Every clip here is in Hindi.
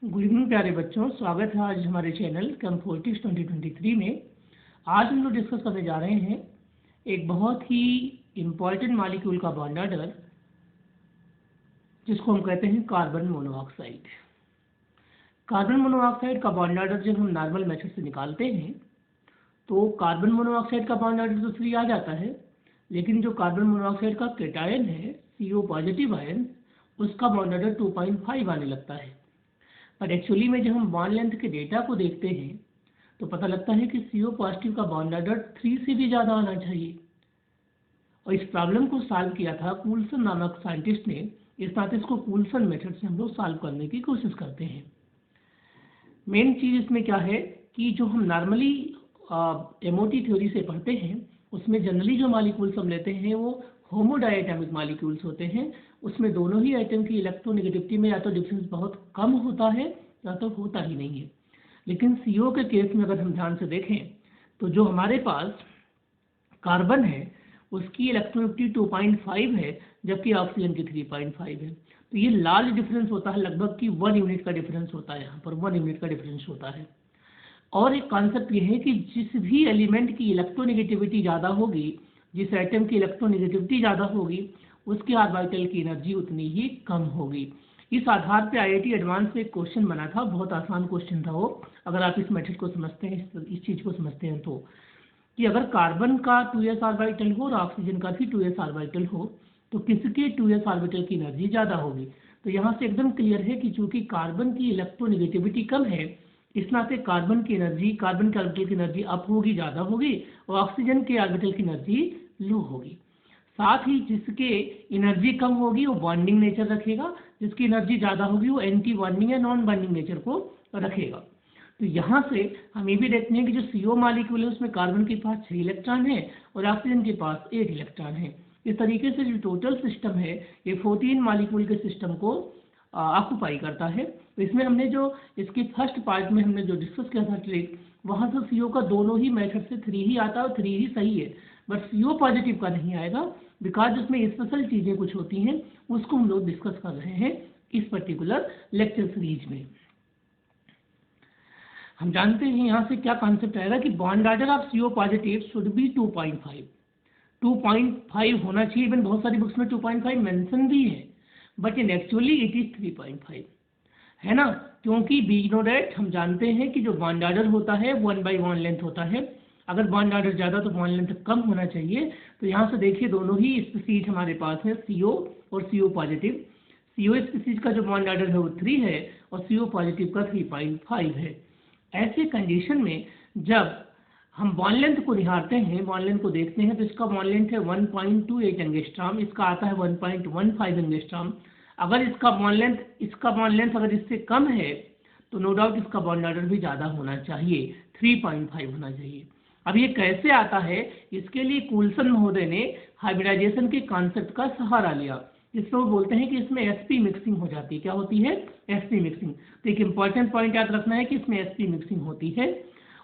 गुड इवनिंग प्यारे बच्चों, स्वागत है आज हमारे चैनल कम्फोर्टिक्स 2023 में। आज हम लोग डिस्कस करने जा रहे हैं एक बहुत ही इम्पॉर्टेंट मॉलिक्यूल का बॉन्ड ऑर्डर जिसको हम कहते हैं कार्बन मोनोऑक्साइड। कार्बन मोनोऑक्साइड का बॉन्ड ऑर्डर जब हम नॉर्मल मेथड से निकालते हैं तो कार्बन मोनोऑक्साइड का बॉन्ड ऑर्डर तो 3 आ जाता है, लेकिन जो कार्बन मोनोऑक्साइड का केटायन है CO पॉजिटिव आयन, उसका बॉन्ड ऑर्डर 2.5 आने लगता है। पर एक्चुअली में जब हम बॉन्ड लेंथ के डेटा को देखते हैं तो पता लगता है कि CO पॉजिटिव का बॉन्ड ऑर्डर 3 से भी ज़्यादा आना चाहिए। और इस प्रॉब्लम को सॉल्व किया था कूल्सन नामक साइंटिस्ट ने। इस नाते इसको कूल्सन मेथड से हम लोग सॉल्व करने की कोशिश करते हैं। मेन चीज़ इसमें क्या है कि जो हम नॉर्मली MOT थ्योरी से पढ़ते हैं उसमें जनरली जो मॉलिक्यूल्स हम लेते हैं वो होमोडायटॉमिक मॉलिक्यूल्स होते हैं। उसमें दोनों ही आइटम की इलेक्ट्रोनेगेटिविटी में या तो डिफरेंस बहुत कम होता है या तो होता ही नहीं है। लेकिन CO के केस में अगर हम ध्यान से देखें तो जो हमारे पास कार्बन है उसकी इलेक्ट्रोनेगेटिविटी 2.5 है, जबकि ऑक्सीजन की 3.5 है। तो ये लार्ज डिफरेंस होता है, लगभग कि 1 यूनिट का डिफरेंस होता है। यहाँ पर 1 यूनिट का डिफरेंस होता है। और एक कॉन्सेप्ट ये है कि जिस भी एलिमेंट की इलेक्ट्रोनेगेटिविटी ज़्यादा होगी, जिस एटम की इलेक्ट्रोनेगेटिविटी ज़्यादा होगी, उसके ऑर्बिटल की एनर्जी उतनी ही कम होगी। इस आधार पे IIT एडवांस में एक क्वेश्चन बना था, बहुत आसान क्वेश्चन था वो, अगर आप इस मेथड को समझते हैं, इस चीज़ को समझते हैं तो, कि अगर कार्बन का 2s ऑर्बिटल हो और ऑक्सीजन का भी 2s ऑर्बिटल हो तो किसके 2s ऑर्बिटल की एनर्जी ज़्यादा होगी। तो यहाँ से एकदम क्लियर है कि चूँकि कार्बन की इलेक्ट्रोनेगेटिविटी कम है, इस नाते कार्बन के ऑर्बिटल की एनर्जी अप होगी, ज़्यादा होगी, और ऑक्सीजन के ऑर्बिटल की एनर्जी लो होगी। साथ ही जिसके एनर्जी कम होगी वो बॉन्डिंग नेचर रखेगा, जिसकी एनर्जी ज़्यादा होगी वो एंटी बॉन्डिंग या नॉन बॉन्डिंग नेचर को रखेगा। तो यहाँ से हम ये भी देखते हैं कि जो CO मॉलिक्यूल है उसमें कार्बन के पास 6 इलेक्ट्रॉन है और ऑक्सीजन के पास 1 इलेक्ट्रॉन है। इस तरीके से जो टोटल सिस्टम है ये 14 मॉलिक्यूल के सिस्टम को ऑक्यूपाई करता है। तो इसमें हमने जो इसकी फर्स्ट पार्ट में हमने जो डिस्कस किया था ट्रिक, वहाँ से CO का दोनों ही मेथड से 3 ही आता है और 3 ही सही है, बट CO पॉजिटिव का नहीं आएगा, बिकॉज उसमें स्पेशल चीज़ें कुछ होती हैं, उसको हम लोग डिस्कस कर रहे हैं इस पर्टिकुलर लेक्चर सीरीज में। हम जानते हैं यहाँ से क्या कॉन्सेप्ट आएगा कि bond order of CO positive should be 2.5 होना चाहिए। इवन बहुत सारी बुक्स में 2.5 मेंशन भी है, but in actually it is 3.5 है ना, क्योंकि बीच नो डेट हम जानते हैं कि जो बॉन्ड ऑर्डर होता है 1/1 लेंथ होता है। अगर बॉन्ड ऑर्डर ज़्यादा तो बॉन्ड लेंथ कम होना चाहिए। तो यहाँ से देखिए दोनों ही स्पीसीज हमारे पास है, CO और CO पॉजिटिव। CO स्पीसीज का जो बॉन्ड ऑर्डर है वो 3 है और CO पॉजिटिव का 3.5 है। ऐसे कंडीशन में जब हम बॉन्ड लेंथ को निहारते हैं, बॉन्ड लेंथ को देखते हैं, तो इसका बॉन्ड लेंथ है 1.28 एंगस्ट्रॉम, इसका आता है 1.15 एंगस्ट्रॉम। अगर इसका बॉन्ड लेंथ अगर इससे कम है तो नो डाउट इसका बॉन्ड ऑर्डर भी ज़्यादा होना चाहिए, 3.5 होना चाहिए। अब ये कैसे आता है, इसके लिए कूल्सन महोदय ने हाइब्रिडाइजेशन के कॉन्सेप्ट का सहारा लिया, जिसमें वो बोलते हैं कि इसमें sp मिक्सिंग हो जाती है। क्या होती है? sp mixing. तो एक इंपॉर्टेंट पॉइंट याद रखना है कि इसमें sp मिक्सिंग होती है,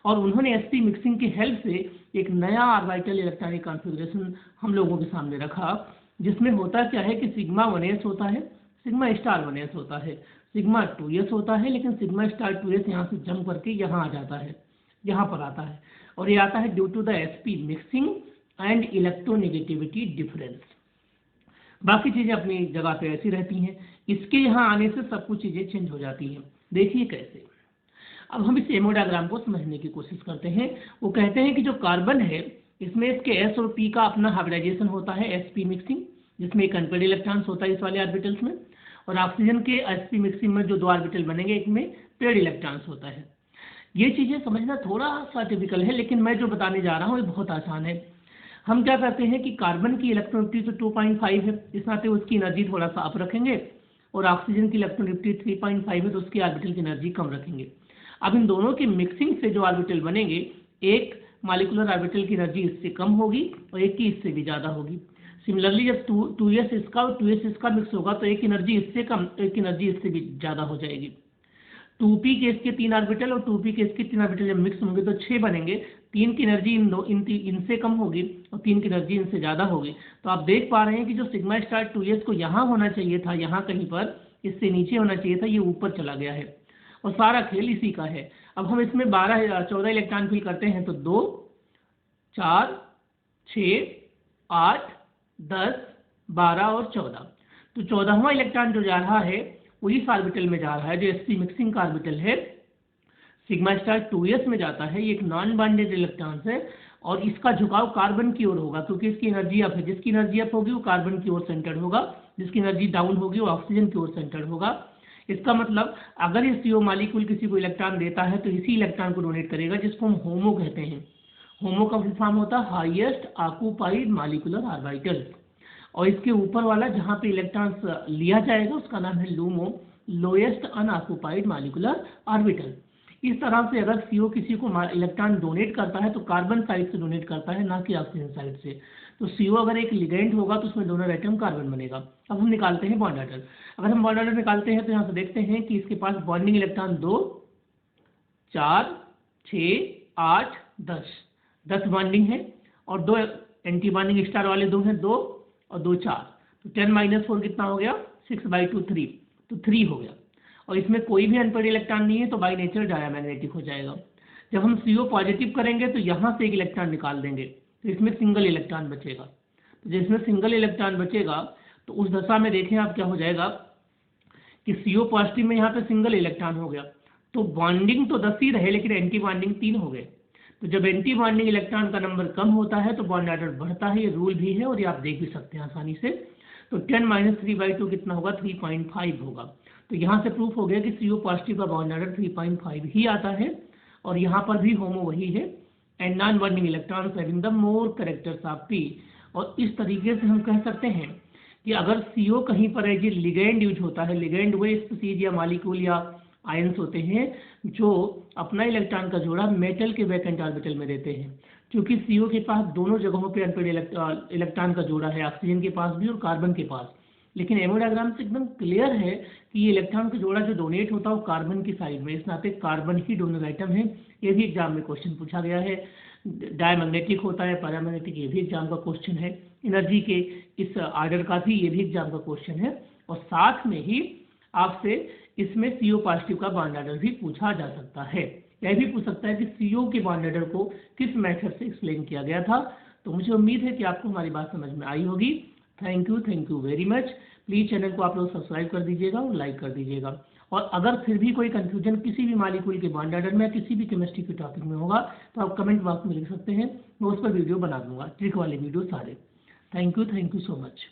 और उन्होंने sp मिक्सिंग की हेल्प से एक नया ऑर्बिटल इलेक्ट्रॉनिक कॉन्फ़िगरेशन हम लोगों के सामने रखा, जिसमें होता क्या है कि सिग्मा 1s होता है, सिग्मा स्टार 1s होता है, सिग्मा 2s होता है, लेकिन सिग्मा स्टार 2s यहाँ से जंप करके यहाँ आ जाता है, यहाँ पर आता है, और ये आता है due to the sp mixing and electronegativity difference. बाकी चीज़ें अपनी जगह पे ऐसी रहती हैं, इसके यहाँ आने से सब कुछ चीज़ें चेंज हो जाती हैं। देखिए कैसे। अब हम इस एमो डायग्राम को समझने की कोशिश करते हैं। वो कहते हैं कि जो कार्बन है इसमें इसके S और P का अपना हाइब्रिडाइजेशन होता है, sp मिक्सिंग, जिसमें एक अनपेड इलेक्ट्रॉन्स होता है इस वाले ऑर्बिटल्स में, और ऑक्सीजन के sp मिक्सिंग में जो 2 ऑर्बिटल बनेंगे एक में पेड इलेक्ट्रॉन्स होता है। ये चीज़ें समझना थोड़ा सा टिपिकल है, लेकिन मैं जो बताने जा रहा हूँ ये बहुत आसान है। हम क्या करते हैं कि कार्बन की इलेक्ट्रोनेगेटिविटी तो 2.5 है, इस नाते उसकी एनर्जी थोड़ा सा अप रखेंगे, और ऑक्सीजन की इलेक्ट्रोनेगेटिविटी 3.5 है तो उसकी ऑर्बिटल की एनर्जी कम रखेंगे। अब इन दोनों की मिक्सिंग से जो ऑर्बिटल बनेंगे, एक मॉलिक्यूलर ऑर्बिटल की एनर्जी इससे कम होगी और एक की इससे भी ज़्यादा होगी। सिमिलरली जब 2s इसका और 2s इसका मिक्स होगा तो एक एनर्जी इससे कम, एक एनर्जी इससे भी ज़्यादा हो जाएगी। 2p के इसके 3 ऑर्बिटल और 2p के इसके 3 ऑर्बिटल जब मिक्स होंगे तो 6 बनेंगे। 3 की एनर्जी इनसे कम होगी और 3 की एनर्जी इनसे ज़्यादा होगी। तो आप देख पा रहे हैं कि जो सिग्मा स्टार 2s को यहाँ होना चाहिए था, यहाँ कहीं पर इससे नीचे होना चाहिए था, ये ऊपर चला गया है। और सारा खेल इसी का है। अब हम इसमें 14 इलेक्ट्रॉन फिल करते हैं तो 2, 4, 6, 8, 10, 12 और 14। तो 14वां इलेक्ट्रॉन जो जा रहा है वो इस ऑर्बिटल में जा रहा है जो sp मिक्सिंग का ऑर्बिटल है, सिग्मा स्टार 2s में जाता है। ये एक नॉन बॉन्डेड इलेक्ट्रॉन है और इसका झुकाव कार्बन की ओर होगा क्योंकि इसकी एनर्जी अप है। जिसकी एनर्जी अप होगी वो कार्बन की ओर सेंटर्ड होगा, जिसकी एनर्जी डाउन होगी वो ऑक्सीजन की ओर सेंटर्ड होगा। इसका मतलब अगर ये CO मालिक्यूल किसी को इलेक्ट्रॉन देता है तो इसी इलेक्ट्रॉन को डोनेट करेगा, जिसको हम होमो कहते हैं। होमो का फॉर्म होता है हाईएस्ट ऑक्यूपाइड मॉलिक्यूलर ऑर्बिटल, और इसके ऊपर वाला जहाँ पे इलेक्ट्रॉन्स लिया जाएगा उसका नाम है LUMO, lowest unoccupied molecular orbital. इस तरह से अगर CO किसी को इलेक्ट्रॉन डोनेट करता है तो कार्बन साइड से डोनेट करता है, ना कि ऑक्सीजन साइड से। तो CO अगर एक लिगेंड होगा तो उसमें डोनर एटम कार्बन बनेगा। अब हम निकालते हैं बॉन्ड ऑर्डर। अगर हम बॉन्ड ऑर्डर निकालते हैं तो यहाँ से देखते हैं कि इसके पास बॉन्डिंग इलेक्ट्रॉन 2, 4, 6, 8, 10 बॉन्डिंग है और 2 एंटी बॉन्डिंग स्टार वाले 2 हैं, 2 और 2 4। तो 10 - 4 कितना हो गया? 6/2 3, तो 3 हो गया। और इसमें कोई भी अनपेड इलेक्ट्रॉन नहीं है तो बाई नेचर डायमैग्नेटिक हो जाएगा। जब हम CO पॉजिटिव करेंगे तो यहाँ से एक इलेक्ट्रॉन निकाल देंगे तो इसमें सिंगल इलेक्ट्रॉन बचेगा। तो जिसमें सिंगल इलेक्ट्रॉन बचेगा तो उस दशा में देखें आप क्या हो जाएगा कि CO पॉजिटिव में यहाँ पे सिंगल इलेक्ट्रॉन हो गया तो बॉन्डिंग तो 10 ही रहे लेकिन एंटी बॉन्डिंग 3 हो गए। तो जब एंटी बॉन्डिंग इलेक्ट्रॉन का नंबर कम होता है तो बॉन्ड ऑर्डर बढ़ता है, ये रूल भी है और ये आप देख भी सकते हैं आसानी से। तो 10 - 3/2 कितना होगा? 3.5 होगा। तो यहाँ से प्रूफ हो गया कि CO पॉजिटिव का बॉन्ड ऑर्डर 3.5 ही आता है और यहाँ पर भी होमो वही है। And non bonding electrons having the more characters of P। और इस तरीके से हम कह सकते हैं कि अगर CO कहीं पर एज ए लिगेंड यूज होता है, लिगेंड वो स्पीसीज या मॉलिक्यूल या आयंस होते हैं जो अपना इलेक्ट्रॉन का जोड़ा मेटल के वैकेंट ऑर्बिटल में देते हैं। क्योंकि CO के पास दोनों जगहों पे अनपेड इलेक्ट्रॉन का जोड़ा है, ऑक्सीजन के पास भी और कार्बन के पास। लेकिन एमो डायग्राम से एकदम क्लियर है कि ये इलेक्ट्रॉन का जोड़ा जो डोनेट होता है वो कार्बन की साइड में, इस नाते कार्बन ही डोनर आइटम है। ये भी एग्जाम में क्वेश्चन पूछा गया है। डायमैग्नेटिक होता है, पैरामैग्नेटिक, ये भी एग्जाम का क्वेश्चन है। एनर्जी के इस आर्डर का भी ये भी एग्जाम का क्वेश्चन है। और साथ में ही आपसे इसमें CO पॉजिटिव का बॉन्ड ऑर्डर भी पूछा जा सकता है। यह भी पूछ सकता है कि CO के बॉन्ड ऑर्डर को किस मेथड से एक्सप्लेन किया गया था। तो मुझे उम्मीद है कि आपको हमारी बात समझ में आई होगी। Thank you very much. Please channel को आप लोग सब्सक्राइब कर दीजिएगा और लाइक कर दीजिएगा। और अगर फिर भी कोई कंफ्यूजन किसी भी मॉलिक्यूल के बॉन्ड ऑर्डर में, किसी भी केमिस्ट्री के टॉपिक में होगा तो आप कमेंट बॉक्स में लिख सकते हैं, मैं उस पर वीडियो बना दूंगा, ट्रिक वाले वीडियो सारे। Thank you so much.